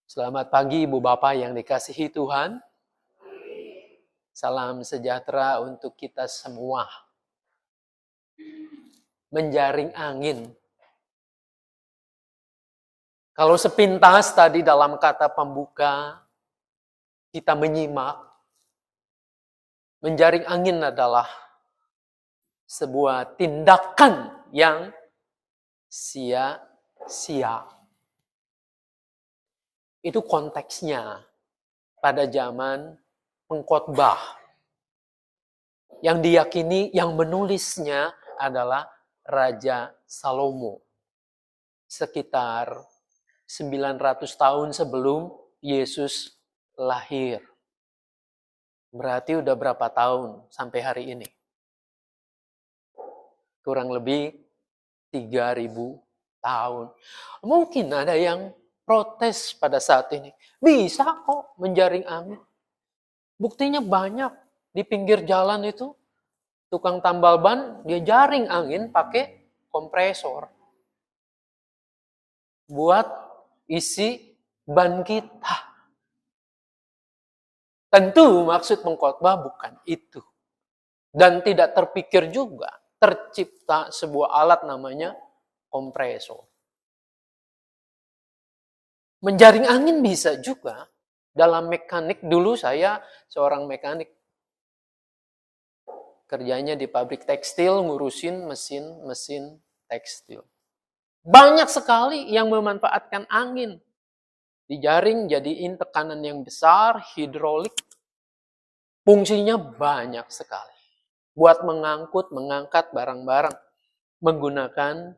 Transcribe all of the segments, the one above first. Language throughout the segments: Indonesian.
Selamat pagi Ibu Bapak yang dikasihi Tuhan. Salam sejahtera untuk kita semua. Menjaring angin. Kalau sepintas tadi dalam kata pembuka, kita menyimak. Menjaring angin adalah sebuah tindakan yang sia-sia. Itu konteksnya pada zaman pengkhotbah. Yang diyakini, yang menulisnya adalah Raja Salomo. Sekitar 900 tahun sebelum Yesus lahir. Berarti udah berapa tahun sampai hari ini? Kurang lebih 3000 tahun. Mungkin ada yang protes pada saat ini. Bisa kok menjaring angin. Buktinya banyak di pinggir jalan itu. Tukang tambal ban, dia jaring angin pakai kompresor. Buat isi ban kita. Tentu maksud pengkhotbah bukan itu. Dan tidak terpikir juga tercipta sebuah alat namanya kompresor. Menjaring angin bisa juga dalam mekanik. Dulu saya seorang mekanik. Kerjanya di pabrik tekstil, ngurusin mesin tekstil. Banyak sekali yang memanfaatkan angin. Dijaring jadiin tekanan yang besar, hidrolik. Fungsinya banyak sekali. Buat mengangkat barang-barang. Menggunakan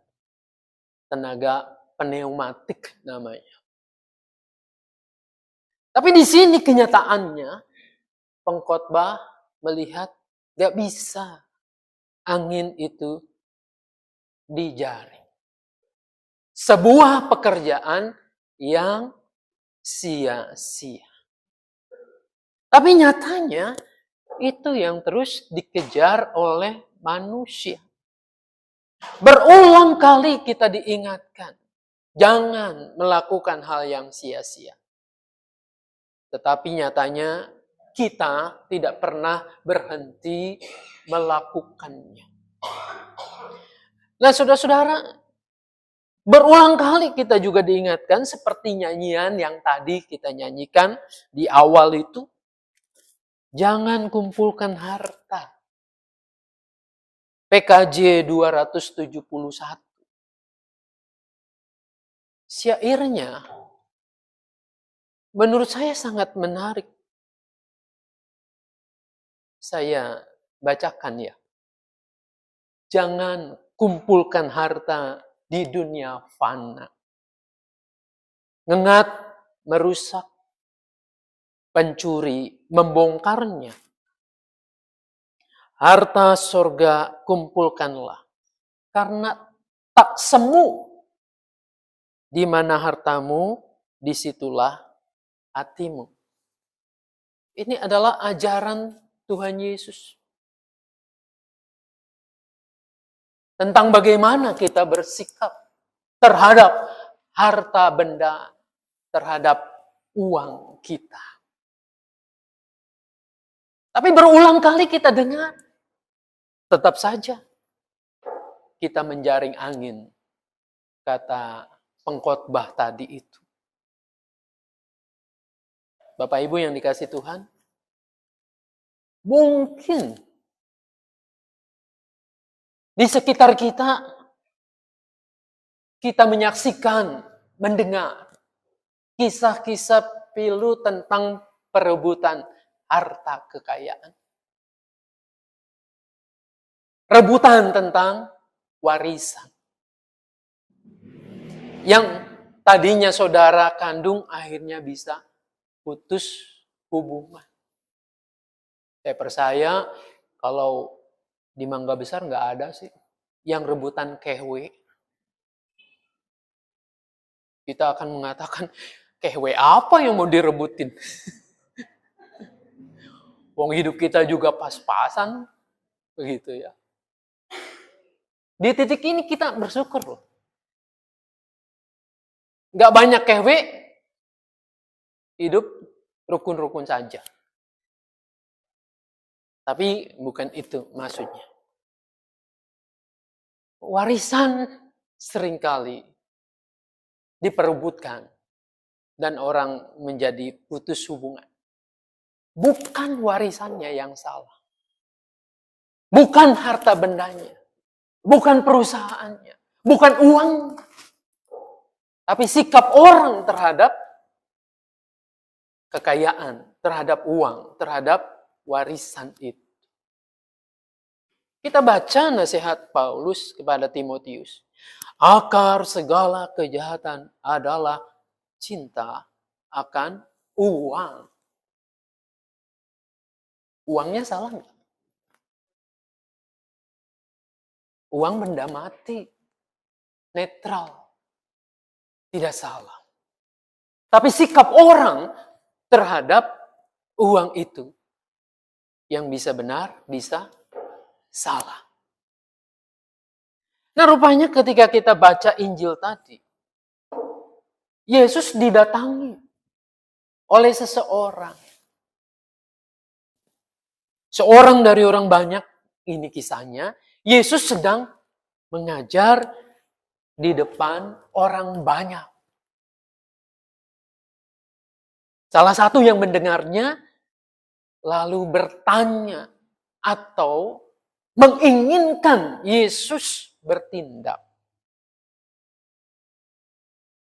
tenaga pneumatik namanya. Tapi di sini kenyataannya, pengkhotbah melihat gak bisa angin itu dijaring. Sebuah pekerjaan yang sia-sia. Tapi nyatanya itu yang terus dikejar oleh manusia. Berulang kali kita diingatkan, jangan melakukan hal yang sia-sia. Tetapi nyatanya kita tidak pernah berhenti melakukannya. Nah, saudara-saudara, berulang kali kita juga diingatkan seperti nyanyian yang tadi kita nyanyikan di awal itu. Jangan kumpulkan harta. PKJ 271. Syairnya menurut saya sangat menarik. Saya bacakan ya. Jangan kumpulkan harta di dunia fana. Ngengat, merusak, pencuri, membongkarnya. Harta sorga kumpulkanlah. Karena tak semu. Di mana hartamu, disitulah hatimu. Ini adalah ajaran Tuhan Yesus. Tentang bagaimana kita bersikap terhadap harta benda, terhadap uang kita. Tapi berulang kali kita dengar, tetap saja kita menjaring angin, kata pengkhotbah tadi itu. Bapak Ibu yang dikasih Tuhan, mungkin di sekitar kita menyaksikan, mendengar kisah-kisah pilu tentang perebutan harta kekayaan. Rebutan tentang warisan. Yang tadinya saudara kandung akhirnya bisa putus hubungan. Saya percaya kalau di Mangga Besar nggak ada sih yang rebutan kehwe. Kita akan mengatakan, kehwe apa yang mau direbutin? Wong hidup kita juga pas-pasan, begitu ya. Di titik ini kita bersyukur loh. Nggak banyak kehwe, hidup rukun-rukun saja. Tapi bukan itu maksudnya. Warisan seringkali diperebutkan dan orang menjadi putus hubungan. Bukan warisannya yang salah. Bukan harta bendanya. Bukan perusahaannya. Bukan uang. Tapi sikap orang terhadap kekayaan, terhadap uang, terhadap warisan itu. Kita baca nasihat Paulus kepada Timotius. Akar segala kejahatan adalah cinta akan uang. Uangnya salah nggak? Uang benda mati. Netral. Tidak salah. Tapi sikap orang terhadap uang itu yang bisa benar, bisa salah. Nah, rupanya ketika kita baca Injil tadi, Yesus didatangi oleh seseorang. Seorang dari orang banyak, ini kisahnya, Yesus sedang mengajar di depan orang banyak. Salah satu yang mendengarnya lalu bertanya atau menginginkan Yesus bertindak.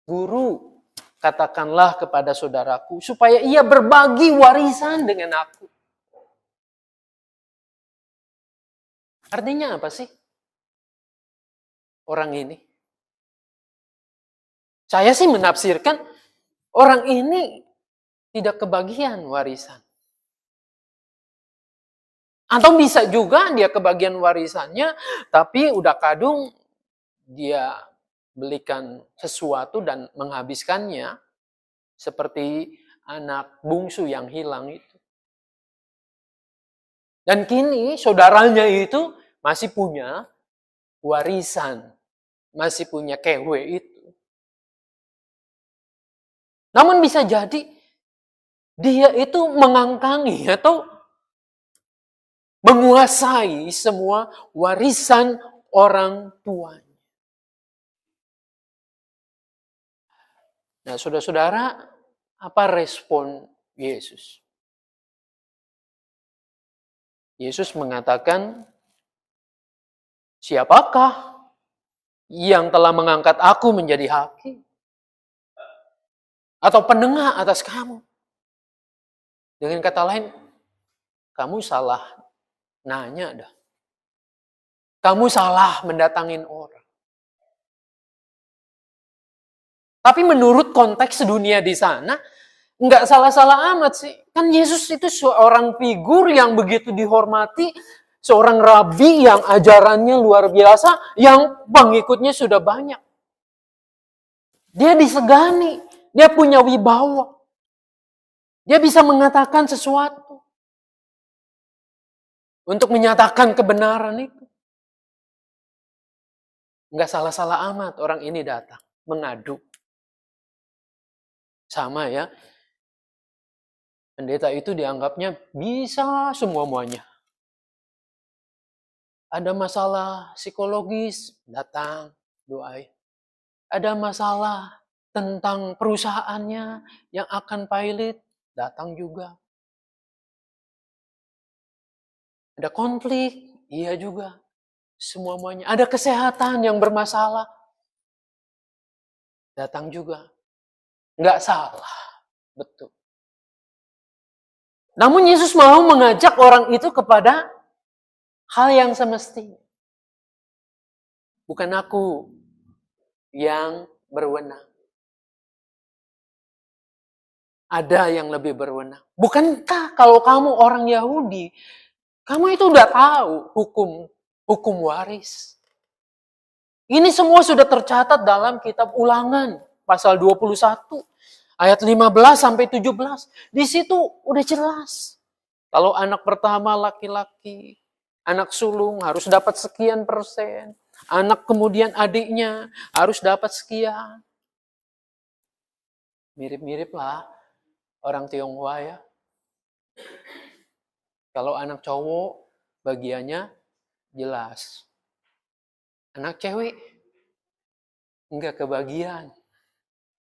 Guru, katakanlah kepada saudaraku supaya ia berbagi warisan dengan aku. Artinya apa sih orang ini? Saya sih menafsirkan orang ini tidak kebagian warisan. Atau bisa juga dia kebagian warisannya, tapi udah kadung dia belikan sesuatu dan menghabiskannya. Seperti anak bungsu yang hilang itu. Dan kini saudaranya itu masih punya warisan. Masih punya kewe itu. Namun bisa jadi dia itu mengangkangi atau menguasai semua warisan orang tuanya. Nah, saudara-saudara, apa respon Yesus? Yesus mengatakan, siapakah yang telah mengangkat aku menjadi hakim? Atau penengah atas kamu? Dengan kata lain, kamu salah nanya dah. Kamu salah mendatangin orang. Tapi menurut konteks dunia di sana, nggak salah-salah amat sih. Kan Yesus itu seorang figur yang begitu dihormati, seorang rabi yang ajarannya luar biasa, yang pengikutnya sudah banyak. Dia disegani, dia punya wibawa. Dia bisa mengatakan sesuatu untuk menyatakan kebenaran itu. Nggak salah-salah amat orang ini datang, mengadu. Sama ya, pendeta itu dianggapnya bisa semua-muanya. Ada masalah psikologis, datang, doain. Ada masalah tentang perusahaannya yang akan pilot, datang juga. Ada konflik, iya juga. Semua-muanya. Ada kesehatan yang bermasalah, datang juga. Nggak salah, betul. Namun Yesus mau mengajak orang itu kepada hal yang semestinya. Bukan aku yang berwenang. Ada yang lebih berwenang. Bukankah kalau kamu orang Yahudi, kamu itu udah tahu hukum waris. Ini semua sudah tercatat dalam kitab Ulangan pasal 21 ayat 15 sampai 17. Di situ udah jelas. Kalau anak pertama laki-laki, anak sulung harus dapat sekian persen. Anak kemudian adiknya harus dapat sekian. Mirip-mirip lah Orang Tionghoa ya. Kalau anak cowok bagiannya jelas. Anak cewek enggak kebagian.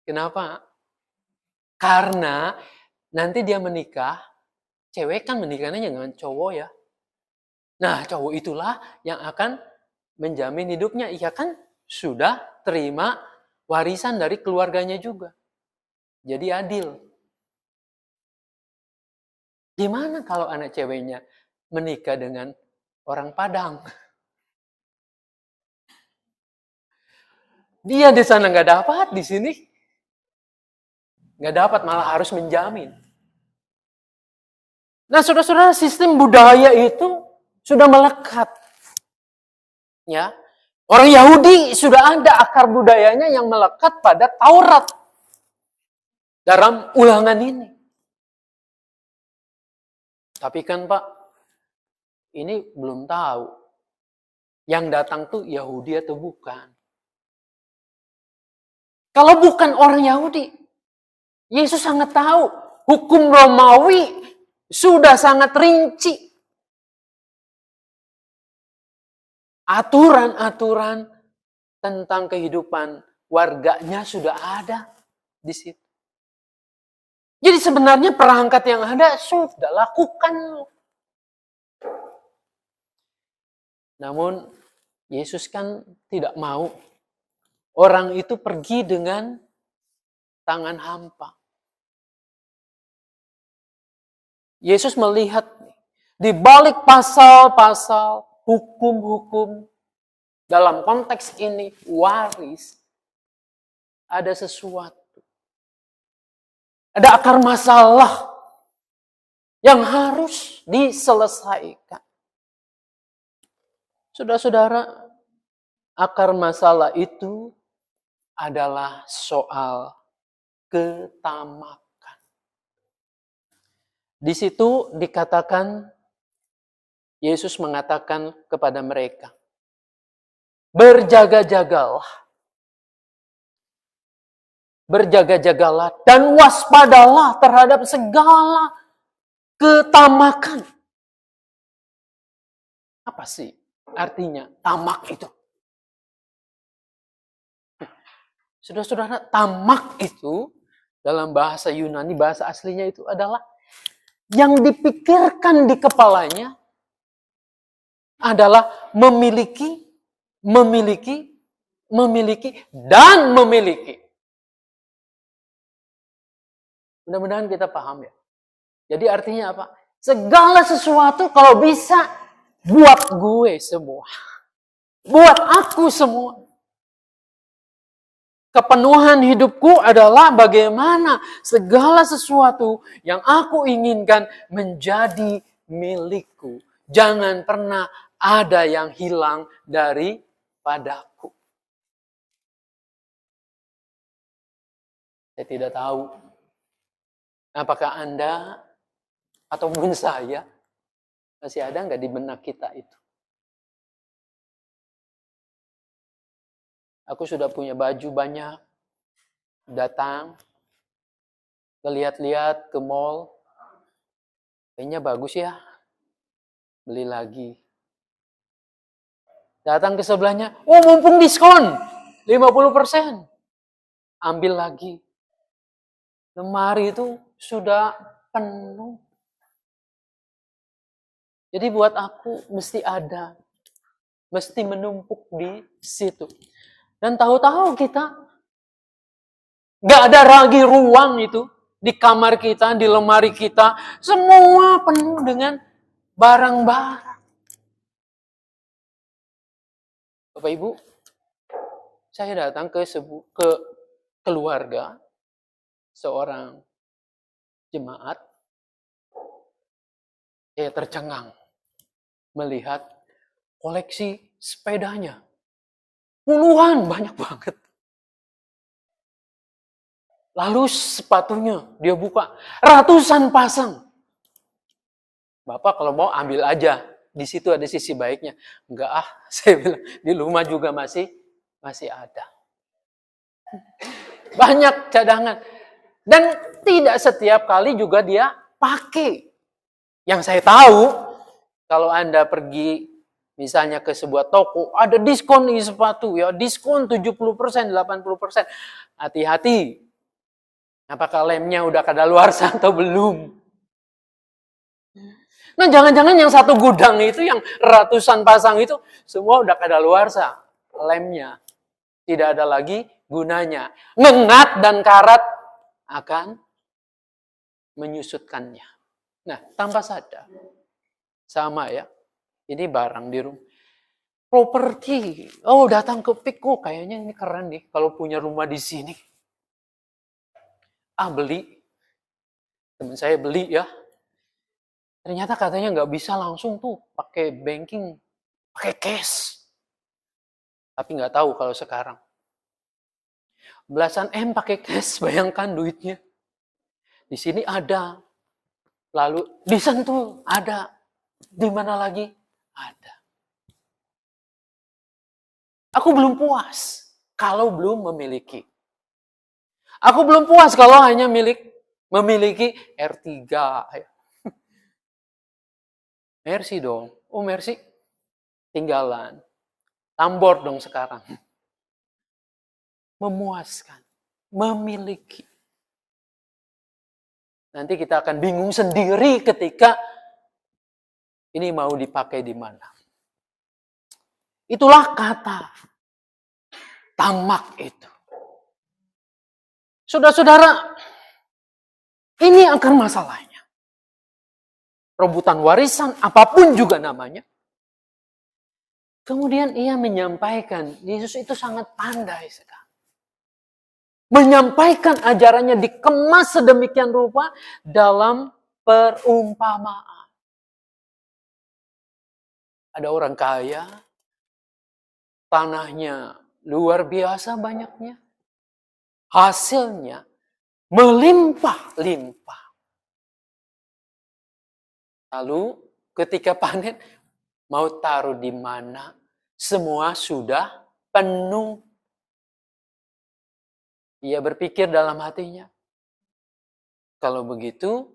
Kenapa? Karena nanti dia menikah, cewek kan menikahnya dengan cowok ya. Nah, cowok itulah yang akan menjamin hidupnya. Ia kan sudah terima warisan dari keluarganya juga. Jadi adil. Gimana kalau anak ceweknya menikah dengan orang Padang? Dia di sana nggak dapat, di sini nggak dapat, malah harus menjamin. Nah, saudara-saudara, sistem budaya itu sudah melekat. Ya, orang Yahudi sudah ada akar budayanya yang melekat pada Taurat dalam ulangan ini. Tapi kan Pak, ini belum tahu yang datang tuh Yahudi atau bukan. Kalau bukan orang Yahudi, Yesus sangat tahu hukum Romawi sudah sangat rinci. Aturan-aturan tentang kehidupan warganya sudah ada di situ. Jadi sebenarnya perangkat yang ada sudah lakukan. Namun Yesus kan tidak mau orang itu pergi dengan tangan hampa. Yesus melihat di balik pasal-pasal hukum-hukum dalam konteks ini waris, ada sesuatu. Ada akar masalah yang harus diselesaikan. Saudara-saudara, akar masalah itu adalah soal ketamakan. Di situ dikatakan, Yesus mengatakan kepada mereka, berjaga-jagalah. Berjaga-jagalah dan waspadalah terhadap segala ketamakan. Apa sih artinya tamak itu? Saudara-saudara, tamak itu dalam bahasa Yunani, bahasa aslinya itu adalah yang dipikirkan di kepalanya adalah memiliki, dan memiliki. Mudah-mudahan kita paham ya. Jadi artinya apa? Segala sesuatu kalau bisa buat gue semua. Buat aku semua. Kepenuhan hidupku adalah bagaimana segala sesuatu yang aku inginkan menjadi milikku. Jangan pernah ada yang hilang daripadaku. Saya tidak tahu apakah Anda ataupun saya masih ada nggak di benak kita itu? Aku sudah punya baju banyak, datang, lihat-lihat ke mall, kayaknya bagus ya, beli lagi. Datang ke sebelahnya, oh mumpung diskon, 50%, ambil lagi. Lemari itu sudah penuh. Jadi buat aku mesti ada, mesti menumpuk di situ. Dan tahu-tahu kita nggak ada lagi ruang itu di kamar kita, di lemari kita, semua penuh dengan barang-barang. Bapak Ibu, saya datang ke keluarga seorang jemaat, saya tercengang melihat koleksi sepedanya. Puluhan, banyak banget. Lalu sepatunya dia buka, ratusan pasang. Bapak kalau mau ambil aja, di situ ada sisi baiknya. Enggak saya bilang, di rumah juga masih ada. Banyak cadangan. Dan tidak setiap kali juga dia pakai. Yang saya tahu, kalau Anda pergi misalnya ke sebuah toko, ada diskon nih sepatu, ya diskon 70%, 80%. Hati-hati. Apakah lemnya udah kadaluarsa atau belum? Nah, jangan-jangan yang satu gudang itu, yang ratusan pasang itu, semua udah kadaluarsa lemnya. Tidak ada lagi gunanya. Ngengat dan karat akan menyusutkannya. Nah, tanpa sadar. Sama ya. Ini barang di rumah. Properti. Oh, datang ke PIK. Oh, kayaknya ini keren nih kalau punya rumah di sini. Beli. Teman saya beli ya. Ternyata katanya nggak bisa langsung tuh pakai banking, pakai cash. Tapi nggak tahu kalau sekarang. Belasan M pakai cash, bayangkan duitnya. Di sini ada. Lalu di Sentul ada. Di mana lagi? Ada. Aku belum puas kalau belum memiliki. Aku belum puas kalau hanya memiliki R3. Mercy dong. Oh, Mercy. Tinggalan. Tambor dong sekarang. Memuaskan. Memiliki. Nanti kita akan bingung sendiri ketika ini mau dipakai di mana. Itulah kata tamak itu. Saudara-saudara, ini akar masalahnya. Rebutan warisan, apapun juga namanya. Kemudian ia menyampaikan, Yesus itu sangat pandai sekali. Menyampaikan ajarannya dikemas sedemikian rupa dalam perumpamaan. Ada orang kaya, tanahnya luar biasa banyaknya. Hasilnya melimpah-limpah. Lalu ketika panen, mau taruh di mana? Semua sudah penuh. Ia berpikir dalam hatinya, kalau begitu,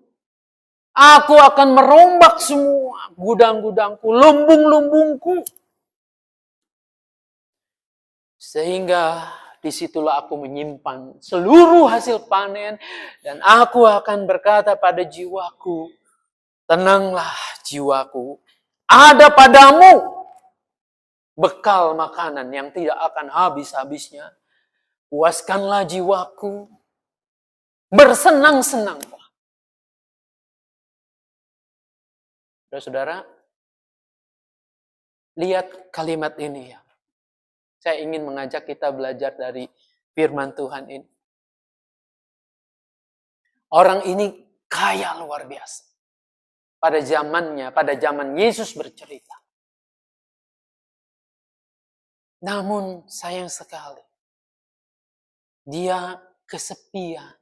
aku akan merombak semua gudang-gudangku, lumbung-lumbungku. Sehingga disitulah aku menyimpan seluruh hasil panen. Dan aku akan berkata pada jiwaku, tenanglah jiwaku, ada padamu bekal makanan yang tidak akan habis-habisnya. Puaskanlah jiwaku, bersenang-senanglah. Saudara, lihat kalimat ini ya. Saya ingin mengajak kita belajar dari firman Tuhan ini. Orang ini kaya luar biasa. Pada zamannya, pada zaman Yesus bercerita. Namun sayang sekali, dia kesepian.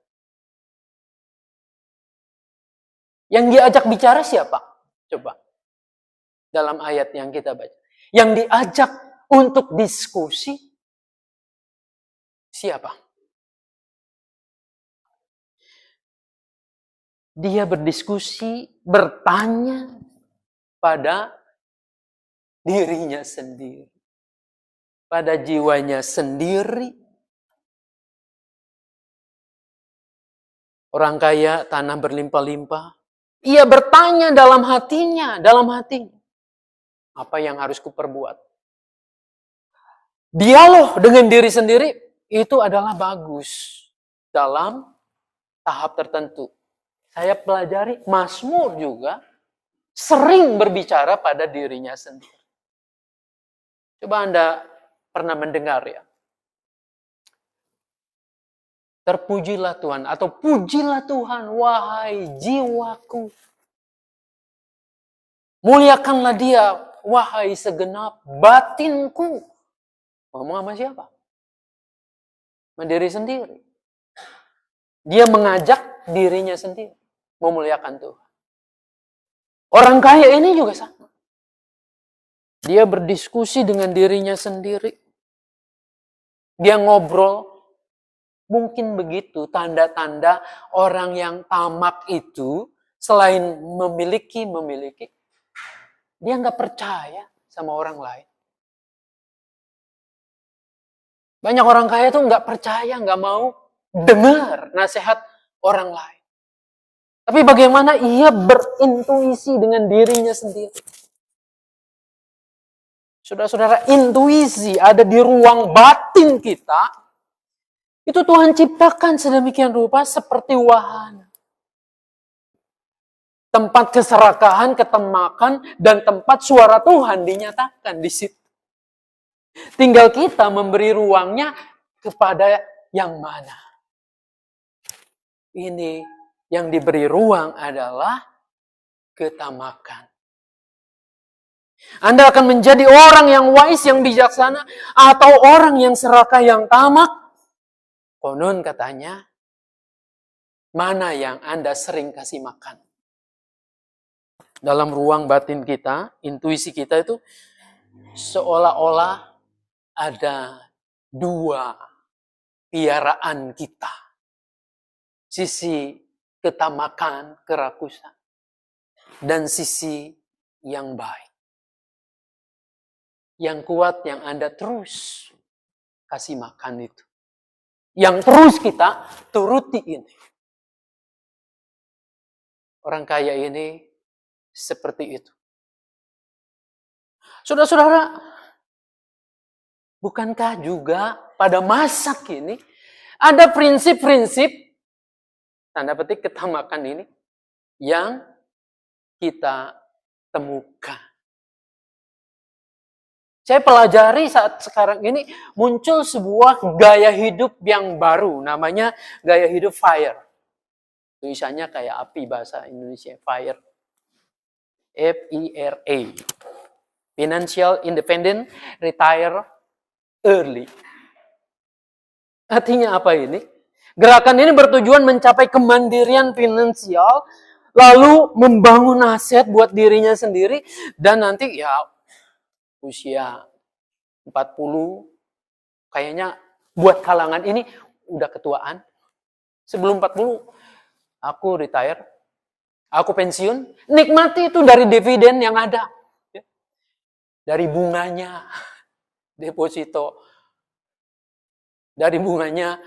Yang diajak bicara siapa? Coba. Dalam ayat yang kita baca. Yang diajak untuk diskusi siapa? Dia berdiskusi, bertanya pada dirinya sendiri. Pada jiwanya sendiri. Orang kaya, tanah berlimpah-limpah. Ia bertanya dalam hatinya. Apa yang harus kuperbuat? Dialog dengan diri sendiri itu adalah bagus dalam tahap tertentu. Saya pelajari Mazmur juga sering berbicara pada dirinya sendiri. Coba Anda pernah mendengar ya. Terpujilah Tuhan atau pujilah Tuhan wahai jiwaku. Muliakanlah Dia wahai segenap batinku. Ngomong sama siapa? Sama diri sendiri. Dia mengajak dirinya sendiri memuliakan Tuhan. Orang kaya ini juga sama. Dia berdiskusi dengan dirinya sendiri. Dia ngobrol Mungkin begitu tanda-tanda orang yang tamak itu selain memiliki, dia nggak percaya sama orang lain. Banyak orang kaya itu nggak percaya, nggak mau dengar nasihat orang lain. Tapi bagaimana ia berintuisi dengan dirinya sendiri. Saudara-saudara, intuisi ada di ruang batin kita. Itu Tuhan ciptakan sedemikian rupa seperti wahana. Tempat keserakahan, ketamakan, dan tempat suara Tuhan dinyatakan di situ. Tinggal kita memberi ruangnya kepada yang mana. Ini yang diberi ruang adalah ketamakan. Anda akan menjadi orang yang wise, yang bijaksana, atau orang yang serakah, yang tamak. Konon katanya, mana yang Anda sering kasih makan? Dalam ruang batin kita, intuisi kita itu seolah-olah ada dua piaraan kita. Sisi ketamakan, kerakusan, dan sisi yang baik. Yang kuat yang Anda terus kasih makan itu. Yang terus kita turuti ini. Orang kaya ini seperti itu. Saudara-saudara, bukankah juga pada masa kini ada prinsip-prinsip, tanda petik ketamakan ini, yang kita temukan. Saya pelajari saat sekarang ini muncul sebuah gaya hidup yang baru. Namanya gaya hidup FIRE. Tulisannya kayak api bahasa Indonesia. FIRE. F-I-R-A. Financial Independent Retire Early. Artinya apa ini? Gerakan ini bertujuan mencapai kemandirian finansial. Lalu membangun aset buat dirinya sendiri. Dan nanti ya usia 40, kayaknya buat kalangan ini udah ketuaan. Sebelum 40, aku retire, aku pensiun, nikmati itu dari dividen yang ada. Dari bunganya, deposito, dari bunganya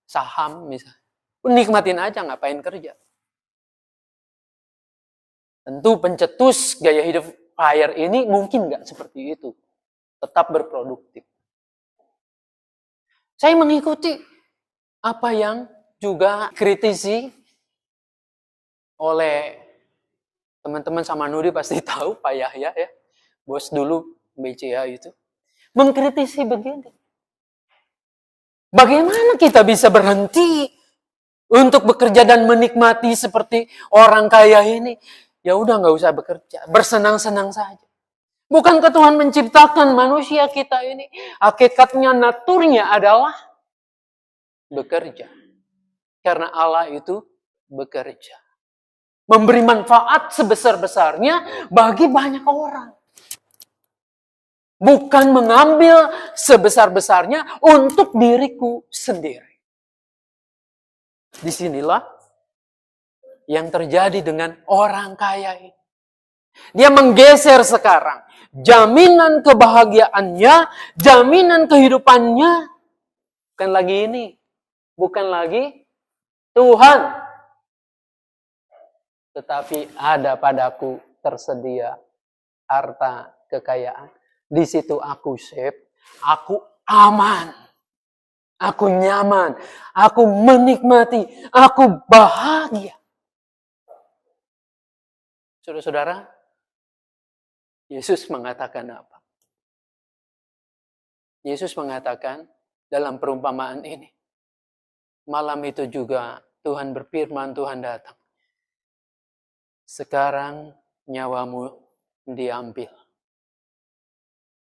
saham misalnya. Nikmatin aja, ngapain kerja. Tentu pencetus gaya hidup FIRE ini mungkin nggak seperti itu. Tetap berproduktif. Saya mengikuti apa yang juga kritisi oleh teman-teman sama Nudi pasti tahu, Pak Yahya ya. Bos dulu BCA itu. Mengkritisi begini. Bagaimana kita bisa berhenti untuk bekerja dan menikmati seperti orang kaya ini? Ya udah nggak usah bekerja, bersenang-senang saja. Bukankah Tuhan menciptakan manusia kita ini? Hakikatnya, naturnya adalah bekerja. Karena Allah itu bekerja. Memberi manfaat sebesar-besarnya bagi banyak orang. Bukan mengambil sebesar-besarnya untuk diriku sendiri. Disinilah yang terjadi dengan orang kaya ini. Dia menggeser sekarang. Jaminan kebahagiaannya, jaminan kehidupannya. Bukan lagi ini. Bukan lagi Tuhan. Tetapi ada padaku tersedia harta kekayaan. Di situ aku safe, aku aman. Aku nyaman, aku menikmati, aku bahagia. Saudara-saudara, Yesus mengatakan apa? Yesus mengatakan dalam perumpamaan ini, malam itu juga Tuhan berfirman, Tuhan datang. Sekarang nyawamu diambil.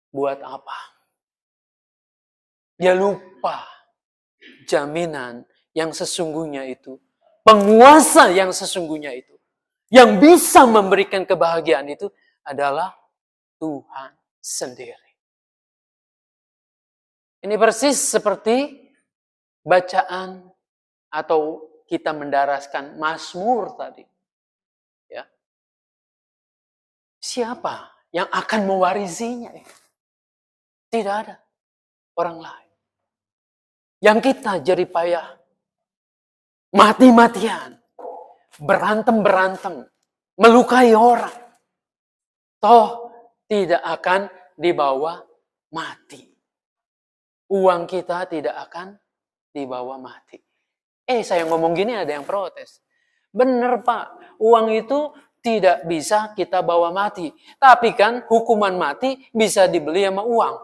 Buat apa? Dia lupa jaminan yang sesungguhnya itu. Penguasa yang sesungguhnya itu. Yang bisa memberikan kebahagiaan itu adalah Tuhan sendiri. Ini persis seperti bacaan atau kita mendaraskan Mazmur tadi. Ya. Siapa yang akan mewarisinya? Tidak ada orang lain. Yang kita jerih payah, mati-matian, berantem-berantem, melukai orang, toh tidak akan dibawa mati. Uang kita tidak akan dibawa mati. Saya ngomong gini ada yang protes. Bener Pak, uang itu tidak bisa kita bawa mati. Tapi kan hukuman mati bisa dibeli sama uang.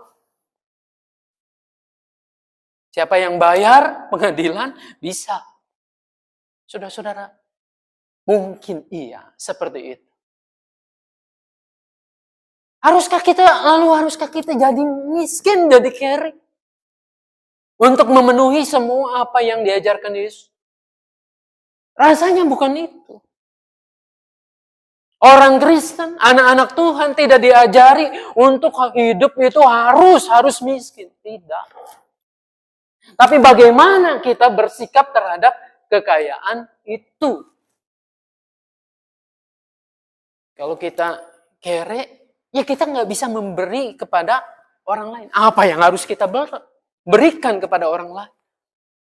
Siapa yang bayar pengadilan bisa. Saudara-saudara, mungkin iya seperti itu. Haruskah kita jadi miskin, jadi kere? Untuk memenuhi semua apa yang diajarkan Yesus? Rasanya bukan itu. Orang Kristen, anak-anak Tuhan tidak diajari untuk hidup itu harus miskin. Tidak. Tapi bagaimana kita bersikap terhadap kekayaan itu? Kalau kita kere, ya kita nggak bisa memberi kepada orang lain. Apa yang harus kita berikan kepada orang lain?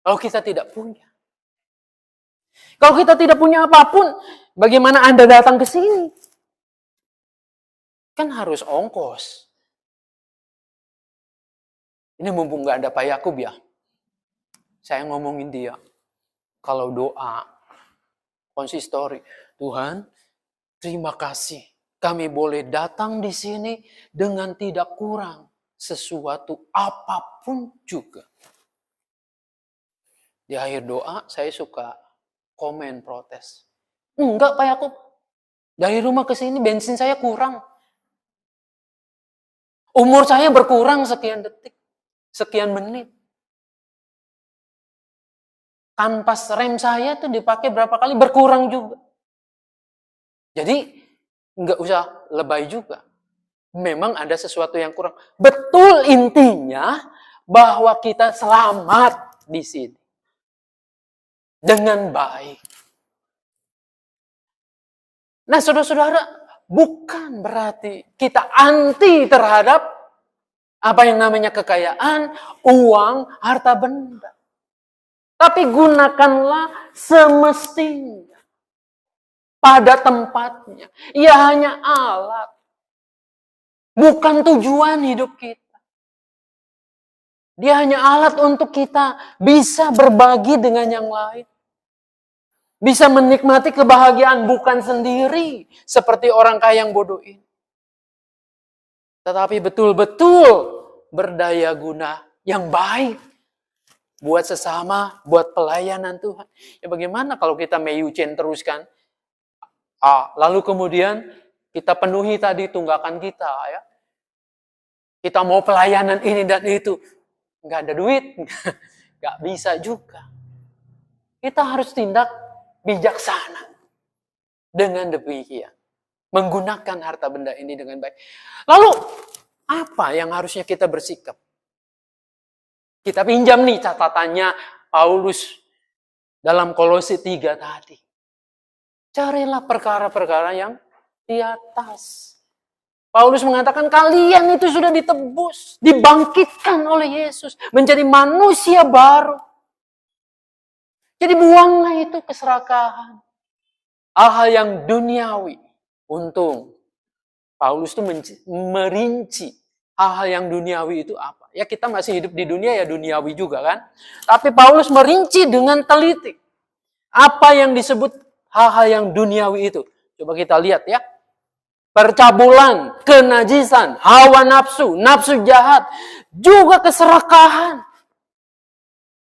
Kalau kita tidak punya. Kalau kita tidak punya apapun, bagaimana Anda datang ke sini? Kan harus ongkos. Ini mumpung nggak ada Pak Yakub ya. Saya ngomongin dia. Kalau doa, konsistori, Tuhan, terima kasih. Kami boleh datang di sini dengan tidak kurang sesuatu apapun juga. Di akhir doa, saya suka komen protes. Enggak Pak Yakub, dari rumah ke sini bensin saya kurang. Umur saya berkurang sekian detik, sekian menit. Kanvas rem saya tuh dipakai berapa kali, berkurang juga. Jadi, nggak usah lebay juga. Memang ada sesuatu yang kurang. Betul intinya bahwa kita selamat di sini. Dengan baik. Nah, saudara-saudara, bukan berarti kita anti terhadap apa yang namanya kekayaan, uang, harta benda. Tapi gunakanlah semestinya. Pada tempatnya. Ia hanya alat. Bukan tujuan hidup kita. Dia hanya alat untuk kita bisa berbagi dengan yang lain. Bisa menikmati kebahagiaan bukan sendiri. Seperti orang kaya yang bodoh ini. Tetapi betul-betul berdaya guna yang baik. Buat sesama, buat pelayanan Tuhan. Ya bagaimana kalau kita meyucen teruskan? Lalu kemudian kita penuhi tadi tunggakan kita. Ya. Kita mau pelayanan ini dan itu. Nggak ada duit. Nggak bisa juga. Kita harus tindak bijaksana. Dengan demikian. Menggunakan harta benda ini dengan baik. Lalu, apa yang harusnya kita bersikap? Kita pinjam nih catatannya Paulus dalam Kolose 3 tadi. Carilah perkara-perkara yang di atas. Paulus mengatakan kalian itu sudah ditebus, dibangkitkan oleh Yesus, menjadi manusia baru. Jadi buanglah itu keserakahan. Hal-hal yang duniawi. Untung Paulus itu merinci hal-hal yang duniawi itu apa. Ya kita masih hidup di dunia ya duniawi juga kan. Tapi Paulus merinci dengan teliti. Apa yang disebut hal-hal yang duniawi itu. Coba kita lihat ya. Percabulan, kenajisan, hawa nafsu, nafsu jahat. Juga keserakahan.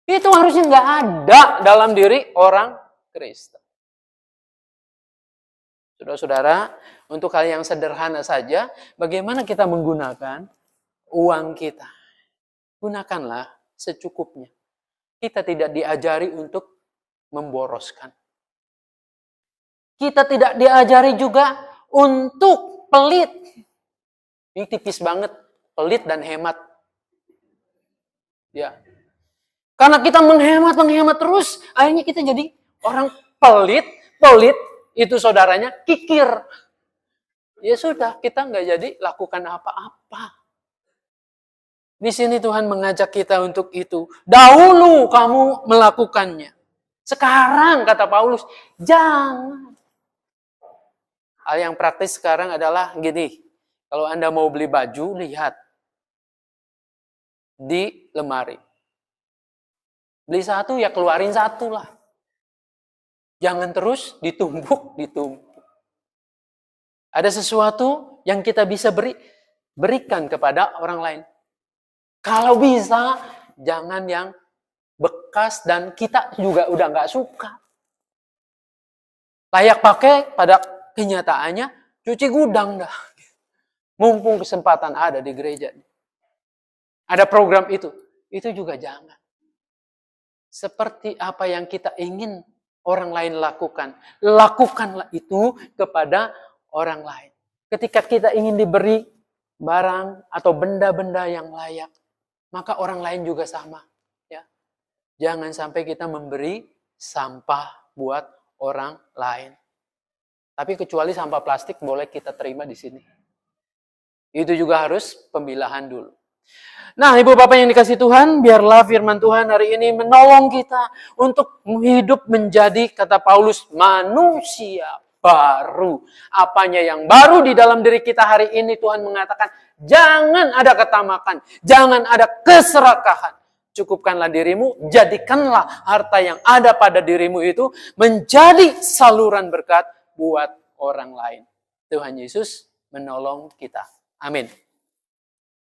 Itu harusnya nggak ada dalam diri orang Kristen. Saudara-saudara, untuk hal yang sederhana saja, bagaimana kita menggunakan uang kita? Gunakanlah secukupnya. Kita tidak diajari untuk memboroskan. Kita tidak diajari juga untuk pelit. Ini tipis banget, pelit dan hemat. Ya. Karena kita menghemat terus, akhirnya kita jadi orang pelit, itu saudaranya kikir. Ya sudah, kita nggak jadi lakukan apa-apa. Di sini Tuhan mengajak kita untuk itu. Dahulu kamu melakukannya. Sekarang, kata Paulus, jangan. Hal yang praktis sekarang adalah gini. Kalau Anda mau beli baju, lihat. Di lemari. Beli satu, ya keluarin satu lah. Jangan terus ditumpuk. Ada sesuatu yang kita bisa berikan kepada orang lain. Kalau bisa, jangan yang bekas dan kita juga udah nggak suka. Layak pakai, pada kenyataannya cuci gudang dah. Mumpung kesempatan ada di gereja. Ada program itu juga jangan. Seperti apa yang kita ingin orang lain lakukan, lakukanlah itu kepada orang lain. Ketika kita ingin diberi barang atau benda-benda yang layak, maka orang lain juga sama. Ya. Jangan sampai kita memberi sampah buat orang lain. Tapi kecuali sampah plastik boleh kita terima di sini. Itu juga harus pemilahan dulu. Nah, Ibu Bapak yang dikasih Tuhan, biarlah firman Tuhan hari ini menolong kita untuk hidup menjadi, kata Paulus, manusia baru. Apanya yang baru di dalam diri kita hari ini, Tuhan mengatakan, jangan ada ketamakan, jangan ada keserakahan. Cukupkanlah dirimu, jadikanlah harta yang ada pada dirimu itu menjadi saluran berkat buat orang lain. Tuhan Yesus menolong kita. Amin.